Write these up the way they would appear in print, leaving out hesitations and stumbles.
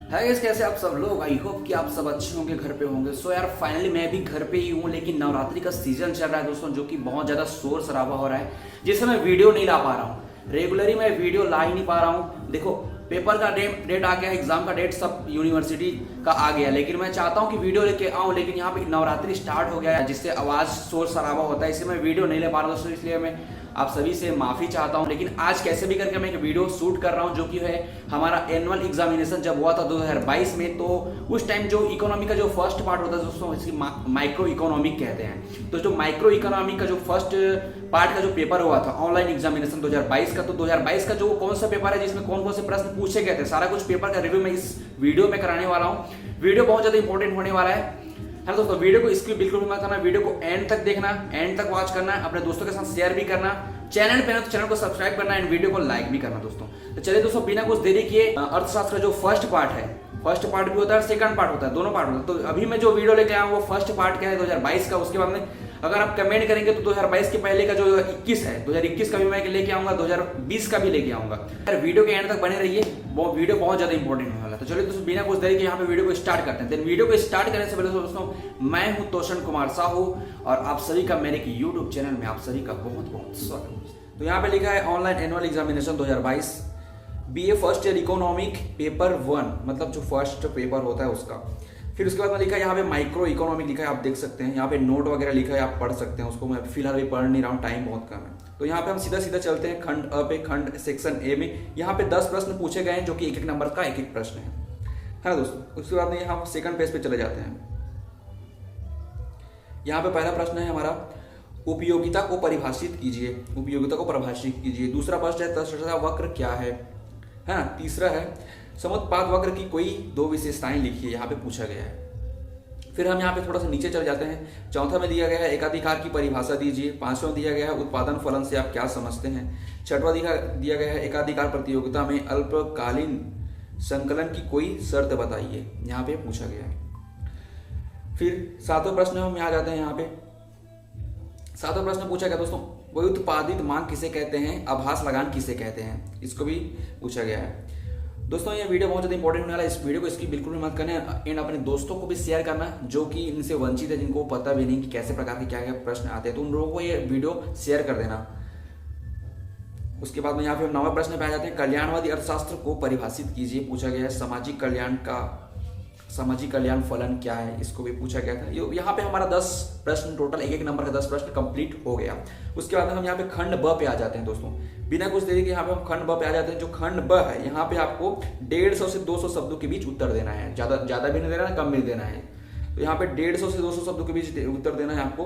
है गाइस, कैसे आप सब लोग। आई होप कि आप सब अच्छे होंगे, घर पे होंगे। सो यार फाइनली मैं भी घर पे ही हूँ, लेकिन नवरात्रि का सीजन चल रहा है दोस्तों, जो कि बहुत ज़्यादा शोर शराबा हो रहा है, जिससे मैं वीडियो नहीं ला पा रहा हूँ। रेगुलरली मैं वीडियो ला ही नहीं पा रहा हूँ। देखो, पेपर का डेट आ गया, एग्जाम का डेट सब यूनिवर्सिटी का आ गया, लेकिन मैं चाहता हूँ कि वीडियो लेके आऊँ, लेकिन यहाँ पे नवरात्रि स्टार्ट हो गया है, जिससे आवाज़ शोर शराबा होता है, इसलिए मैं वीडियो नहीं ले पा रहा हूँ दोस्तों। इसलिए मैं आप सभी से माफ़ी चाहता हूँ। लेकिन आज कैसे भी करके मैं एक वीडियो शूट कर रहा हूँ, जो कि है हमारा एनुअल एग्जामिनेशन जब हुआ था 2022 में, तो उस टाइम जो इकोनॉमी का जो फर्स्ट पार्ट होता है दोस्तों, इसकी माइक्रो इकोनॉमिक कहते हैं। तो जो माइक्रो इकोनॉमिक का जो फर्स्ट पार्ट का जो पेपर हुआ था ऑनलाइन एग्जामिनेशन 2022 का, तो 2022 का जो कौन सा पेपर है जिसमें कौन कौन से प्रश्न पूछे गए थे, सारा कुछ पेपर का रिव्यू मैं इस वीडियो में कराने वाला हूँ। वीडियो बहुत ज़्यादा इंपॉर्टेंट होने वाला है दोस्तों। वीडियो को स्किप बिल्कुल मत करना, वीडियो को एंड तक देखना, एंड तक वॉच करना, अपने दोस्तों के साथ शेयर भी करना, चैनल पे ना तो चैनल को सब्सक्राइब करना एंड वीडियो को लाइक भी करना दोस्तों। तो चलिए दोस्तों, बिना कुछ देरी किए, अर्थशास्त्र का जो फर्स्ट पार्ट है, फर्स्ट पार्ट भी होता है, सेकंड पार्ट होता है, दोनों पार्ट होता है। तो अभी मैं जो वीडियो लेके आया हूँ वो फर्स्ट पार्ट क्या है 2022 का। उसके बाद में अगर आप कमेंट करेंगे तो 2022 के पहले का जो 21 है, 2021 का भी मैं लेके आऊंगा, 2020 का भी लेके आऊंगा। यार वीडियो के एंड तक बने रहिए, वो वीडियो बहुत ज्यादा इंपॉर्टेंट होने वाला है। तो चलिए दोस्तों, बिना कुछ देरी के यहाँ पे वीडियो को स्टार्ट करते हैं। वीडियो को स्टार्ट करने से पहले दोस्तों, मैं हूँ तोषण कुमार साहू और आप सभी का मेरे यूट्यूब चैनल में आप सभी का बहुत बहुत स्वागत। तो यहाँ पे लिखा है online annual examination 2022 BA first year economic paper 1, मतलब जो फर्स्ट पेपर होता है उसका। फिर उसके बाद में लिखा है यहाँ पे माइक्रो इकोनॉमिक लिखा है, आप देख सकते हैं। यहाँ पे नोट वगैरह लिखा है, आप पढ़ सकते हैं उसको। मैं फिलहाल भी पढ़ नहीं रहा हूँ, टाइम बहुत कम है। तो यहाँ पे हम सीधा सीधा चलते हैं खंड अ पे, खंड सेक्शन ए में। यहाँ पे 10 प्रश्न पूछे गए हैं, जो कि एक एक नंबर का एक एक प्रश्न है ना दोस्तों। उसके बाद में हम सेकंड पेज पे चले जाते हैं। यहाँ पे पहला प्रश्न है हमारा, उपयोगिता को परिभाषित कीजिए। उपयोगिता को परिभाषित कीजिए। दूसरा प्रश्न है तटस्थ वक्र क्या है ना। तीसरा है समुत्पाद वक्र की कोई दो विशेषताएं लिखिए, यहाँ पे पूछा गया है। फिर हम यहाँ पे थोड़ा सा नीचे चल जाते हैं। चौथा में दिया गया है एकाधिकार की परिभाषा दीजिए। पांचवा दिया गया है उत्पादन फलन से आप क्या समझते हैं। छठवां दिया गया है एकाधिकार प्रतियोगिता में अल्पकालीन संकलन की कोई शर्त बताइए, यहाँ पे पूछा गया है। फिर सातवें प्रश्न हम यहाँ जाते हैं। यहाँ पे सातवां प्रश्न पूछा गया दोस्तों, व्युत्पादित मांग किसे कहते हैं, आभास लगान किसे कहते हैं, इसको भी पूछा गया है दोस्तों। ये वीडियो बहुत ज़्यादा इंपॉर्टेंट होने वाला है। इस वीडियो को इसकी बिल्कुल भी मत करना एंड अपने दोस्तों को भी शेयर करना, जो कि इनसे वंचित है, जिनको पता भी नहीं कि कैसे प्रकार के क्या क्या प्रश्न आते हैं, तो उन लोगों को ये वीडियो शेयर कर देना। उसके बाद में यहाँ पे हम 9वें प्रश्न पे आ जाते हैं। कल्याणवादी अर्थशास्त्र को परिभाषित कीजिए, पूछा गया है। सामाजिक कल्याण फलन क्या है, इसको भी पूछा गया था। यहाँ पे हमारा 10 प्रश्न टोटल, एक एक नंबर का 10 प्रश्न कंप्लीट हो गया। उसके बाद हम यहाँ पे खंड ब पे आ जाते हैं दोस्तों। बिना कुछ देरी के यहाँ पे हम खंड ब पे आ जाते हैं। जो खंड ब है, यहाँ पे आपको 150 से 200 शब्दों के बीच उत्तर देना है। ज्यादा भी नहीं देना है, कम भी देना है। तो यहाँ पे 150 से 200 शब्दों के बीच उत्तर देना है आपको।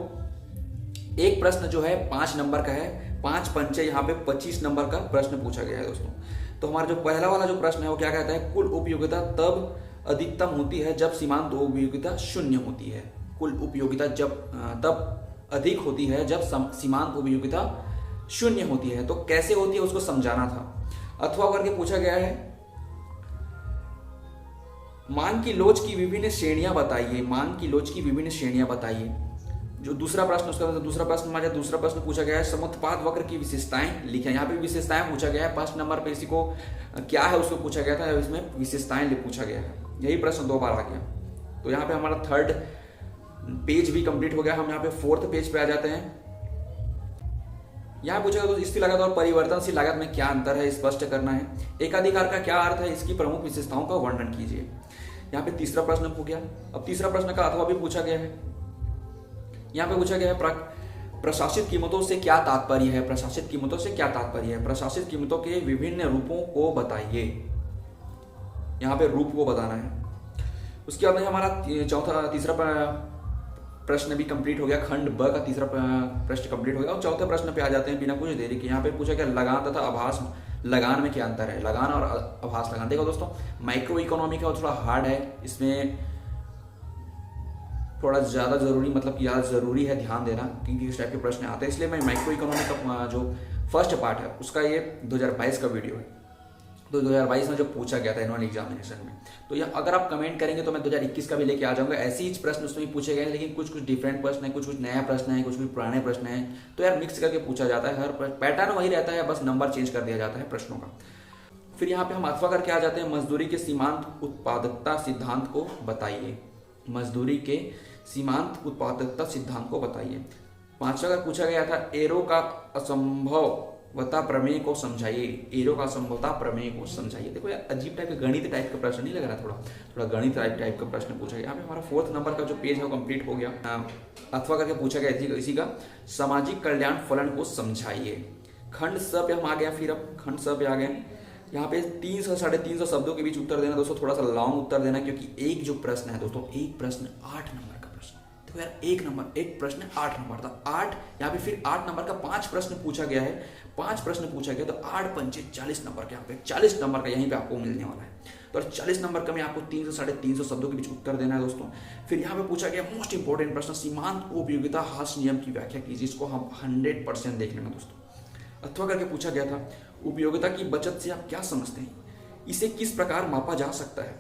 एक प्रश्न जो है 5 नंबर का है, 5 पंचे यहाँ पे 25 नंबर का प्रश्न पूछा गया है दोस्तों। तो हमारा जो पहला वाला जो प्रश्न है वो क्या कहता है, कुल उपयोगिता तब अधिकतम होती है जब सीमांत उपयोगिता शून्य होती है। कुल उपयोगिता तब अधिक होती है जब सीमांत उपयोगिता शून्य होती है। तो कैसे होती है उसको समझाना था। अथवा करके पूछा गया है, मांग की लोच की विभिन्न श्रेणियां बताइए। मांग की लोच की विभिन्न श्रेणियां बताइए। जो दूसरा प्रश्न, उसका दूसरा प्रश्न हमारा दूसरा प्रश्न पूछा गया है, समुत्पाद वक्र की विशेषताएं लिखें। यहाँ पे विशेषताएं पूछा गया है। 5 नंबर पे इसी को क्या है उसको पूछा गया था, इसमें विशेषताएं पूछा गया है। यही प्रश्न 2 बार आ गया। तो यहाँ पे हमारा 3rd पेज भी कंप्लीट हो गया। हम यहाँ पे 4th पेज पे आ जाते हैं। यहाँ पूछा गया तो स्थिर लागत और परिवर्तनशील लागत में क्या अंतर है, स्पष्ट करना है। एकाधिकार का क्या अर्थ है, इसकी प्रमुख विशेषताओं का वर्णन कीजिए। यहाँ पे तीसरा प्रश्न हो गया। अब तीसरा प्रश्न का अथवा भी पूछा गया है। यहाँ पे पूछा गया है प्रशासित कीमतों से क्या तात्पर्य है। प्रशासित कीमतों से क्या तात्पर्य है, प्रशासित कीमतों के विभिन्न रूपों को बताइए। यहाँ पे रूप को बताना है। उसके बाद में हमारा तीसरा प्रश्न भी कंप्लीट हो गया। खंड ब का तीसरा प्रश्न कंप्लीट हो गया। और चौथे प्रश्न पे आ जाते हैं बिना कुछ देरी के। यहाँ पे पूछा गया लगान तथा आभास लगान में क्या अंतर है। लगान और आभास लगान, देखो दोस्तों, माइक्रो इकोनॉमिक है और थोड़ा हार्ड है, इसमें थोड़ा ज़्यादा जरूरी, मतलब कि ज़्यादा जरूरी है ध्यान देना, क्योंकि इस टाइप के प्रश्न आते हैं। इसलिए मैं माइक्रो इकोनॉमिक का जो फर्स्ट पार्ट है उसका ये 2022 का वीडियो है। तो 2022 में जो पूछा गया था एनुअल एग्जामिनेशन में, तो यह अगर आप कमेंट करेंगे तो मैं 2021 का भी लेके आ जाऊंगा। ऐसे ही प्रश्न उसमें भी पूछे गए हैं, लेकिन कुछ कुछ डिफरेंट प्रश्न है, कुछ कुछ नया प्रश्न है, कुछ कुछ पुराने प्रश्न है। तो यार मिक्स करके पूछा जाता है। हर पैटर्न वही रहता है, बस नंबर चेंज कर दिया जाता है प्रश्नों का। फिर यहाँ पे हम अथवा करके आ जाते हैं, मजदूरी के सीमांत उत्पादकता सिद्धांत को बताइए। मजदूरी के सीमांत उत्पादकता सिद्धांत को बताइए। 5वां अगर पूछा गया था एरो का असंभवता प्रमेय को समझाइए। एरो का असंभवता प्रमेय को समझाइए। देखो यार अजीब टाइप का गणित टाइप का प्रश्न नहीं लग रहा, थोड़ा गणित टाइप का प्रश्न पूछा गया। यहाँ पे हमारा 4th नंबर का जो पेज है वो कंप्लीट हो गया। अथवा करके पूछा गया इसी का सामाजिक कल्याण फलन को समझाइए। खंड स पे हम आ गए। फिर अब खंड स पे आ गए। यहाँ पे 300 साढ़े 300 शब्दों के बीच उत्तर देना दोस्तों, थोड़ा सा लॉन्ग उत्तर देना, क्योंकि एक जो प्रश्न है दोस्तों, एक प्रश्न 8 नंबर का प्रश्न। देखो यार एक प्रश्न 8 नंबर था। 8 यहाँ पे फिर 8 नंबर का 5 प्रश्न पूछा गया है। 5 प्रश्न पूछा गया तो 8 पंचे 40 नंबर के, यहाँ पे 40 नंबर का यहीं पे आपको मिलने वाला है। तो 40 नंबर का में आपको 300 साढ़े 300 शब्दों के बीच उत्तर देना है दोस्तों। फिर यहाँ पे पूछा गया मोस्ट इंपॉर्टेंट प्रश्न, सीमांत उपयोगिता हास्य नियम की व्याख्या कीजिए। इसको हम 100% देख लेंगे दोस्तों। अथवा करके पूछा गया था उपयोगिता की बचत से आप क्या समझते हैं, इसे किस प्रकार मापा जा सकता है,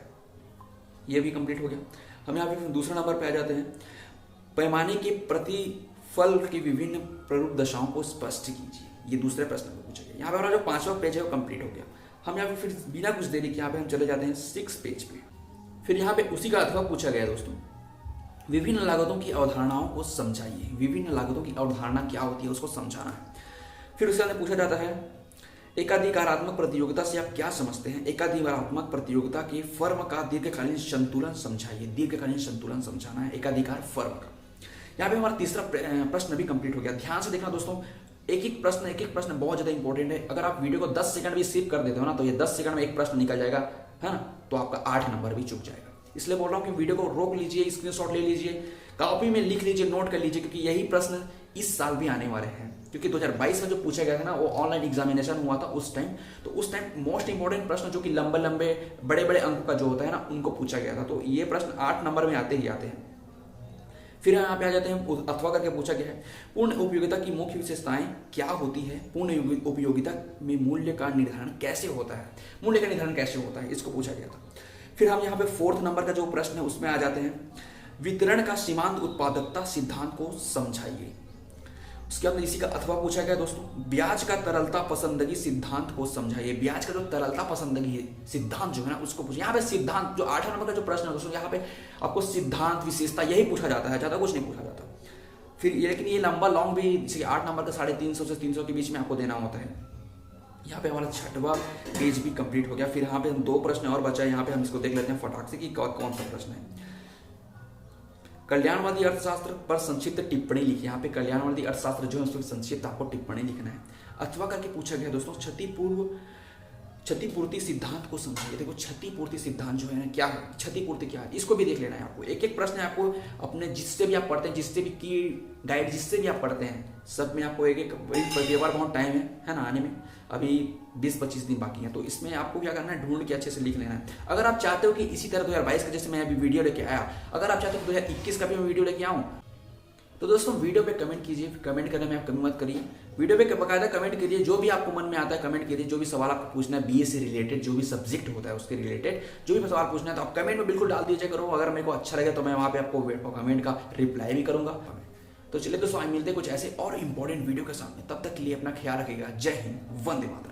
यह भी कंप्लीट हो गया। हम यहाँ पे दूसरे नंबर पे आ जाते हैं, पैमाने के प्रतिफल की विभिन्न प्ररूप दशाओं को स्पष्ट कीजिए। ये दूसरे प्रश्न में पूछा गया। यहाँ पे हमारा जो 5वां पेज है वो कंप्लीट हो गया। हम यहाँ पे फिर बिना कुछ देरी के यहाँ पे हम चले जाते हैं 6 पेज पे। फिर यहाँ पे उसी का अथवा पूछा गया दोस्तों, विभिन्न लागतों की अवधारणाओं को समझाइए। विभिन्न लागतों की अवधारणा क्या होती है उसको समझाना है। फिर उसके अंदर पूछा जाता है एकाधिकारात्मक प्रतियोगिता से आप क्या समझते हैं। एकाधिकारात्मक प्रतियोगिता के फर्म का दीर्घकालीन संतुलन समझाइए। दीर्घकालीन संतुलन समझाना है एकाधिकार फर्म का। यहाँ पे हमारा तीसरा प्रश्न भी कंप्लीट हो गया। ध्यान से देखना दोस्तों, एक एक प्रश्न बहुत ज्यादा इंपॉर्टेंट है। अगर आप वीडियो को 10 सेकंड भी स्किप कर देते हो ना, तो ये 10 सेकंड में एक प्रश्न निकल जाएगा, है ना, तो आपका 8 नंबर भी चुक जाएगा। इसलिए बोल रहा हूँ कि वीडियो को रोक लीजिए, स्क्रीनशॉट ले लीजिए, कॉपी में लिख लीजिए, नोट कर लीजिए, क्योंकि यही प्रश्न इस साल भी आने वाले हैं। क्योंकि 2022 में जो पूछा गया था ना, वो ऑनलाइन एग्जामिनेशन हुआ था उस टाइम मोस्ट इंपॉर्टेंट प्रश्न जो कि लंबे बड़े अंकों का जो होता है ना, उनको पूछा गया था। तो ये प्रश्न 8 नंबर में आते ही आते हैं। फिर यहाँ पे आ जाते हैं, अथवा करके पूछा गया है पूर्ण उपयोगिता की मुख्य विशेषताएं क्या होती है। पूर्ण उपयोगिता में मूल्य का निर्धारण कैसे होता है, मूल्य का निर्धारण कैसे होता है, इसको पूछा गया था। फिर हम यहाँ पे 4th नंबर का जो प्रश्न है उसमें आ जाते हैं, वितरण का सीमांत उत्पादकता सिद्धांत को समझाइए। उसके बाद इसी का अथवा पूछा गया दोस्तों, ब्याज का तरलता पसंदगी सिद्धांत को समझाइए। ब्याज का जो तरलता पसंदगी सिद्धांत जो है ना, उसको पूछिए। यहाँ पे सिद्धांत जो 8 नंबर का जो प्रश्न है दोस्तों, यहाँ पे आपको सिद्धांत विशेषता यही पूछा जाता है, ज्यादा कुछ नहीं पूछा जाता। फिर लेकिन ये लॉन्ग भी जैसे 8 नंबर का 350 से 300 के बीच में आपको देना होता है। यहाँ पे हमारा 6वां पेज भी कंप्लीट हो गया। फिर यहाँ पे हम 2 प्रश्न और बचा है, यहाँ पे हम इसको देख लेते हैं फटाक से कि कौन सा प्रश्न है। कल्याणवादी अर्थशास्त्र पर संक्षिप्त टिप्पणी लिखिए। यहाँ पे कल्याणवादी अर्थशास्त्र जो है उस पर संक्षिप्त आपको टिप्पणी लिखना है। अथवा करके पूछा गया दोस्तों, क्षतिपूर्ति सिद्धांत को समझिए। देखो क्षतिपूर्ति सिद्धांत जो है ना, क्या है क्षतिपूर्ति, क्या है, इसको भी देख लेना है आपको। एक प्रश्न है आपको अपने जिससे भी आप पढ़ते हैं, जिससे भी की गाइड जिससे भी आप पढ़ते हैं, सब में आपको एक पेपर बहुत टाइम है ना आने में, अभी 20-25 दिन बाकी है। तो इसमें आपको क्या करना है, ढूंढ के अच्छे से लिख लेना है। अगर आप चाहते हो कि इसी तरह 2022 का जैसे मैं अभी वीडियो लेके आया, अगर आप चाहते हो 2021 का भी मैं वीडियो लेके आऊँ, तो दोस्तों वीडियो पे कमेंट कीजिए। कमेंट करने में आप कमी मत करिए, वीडियो पे बकायदा कमेंट कीजिए। जो भी आपको मन में आता है कमेंट कीजिए। जो भी सवाल आपको पूछना है बीए से रिलेटेड, जो भी सब्जेक्ट होता है उसके रिलेटेड जो भी सवाल पूछना है, तो आप कमेंट में बिल्कुल डाल दीजिए करो। अगर मेरे को अच्छा लगे तो मैं वहाँ पे आपको कमेंट का रिप्लाई भी करूंगा। तो चलिए दोस्तों, मिलते हैं कुछ ऐसे और इंपॉर्टेंट वीडियो के सामने। तब तक के लिए अपना ख्याल रखिएगा। जय हिंद, वंदे मातरम।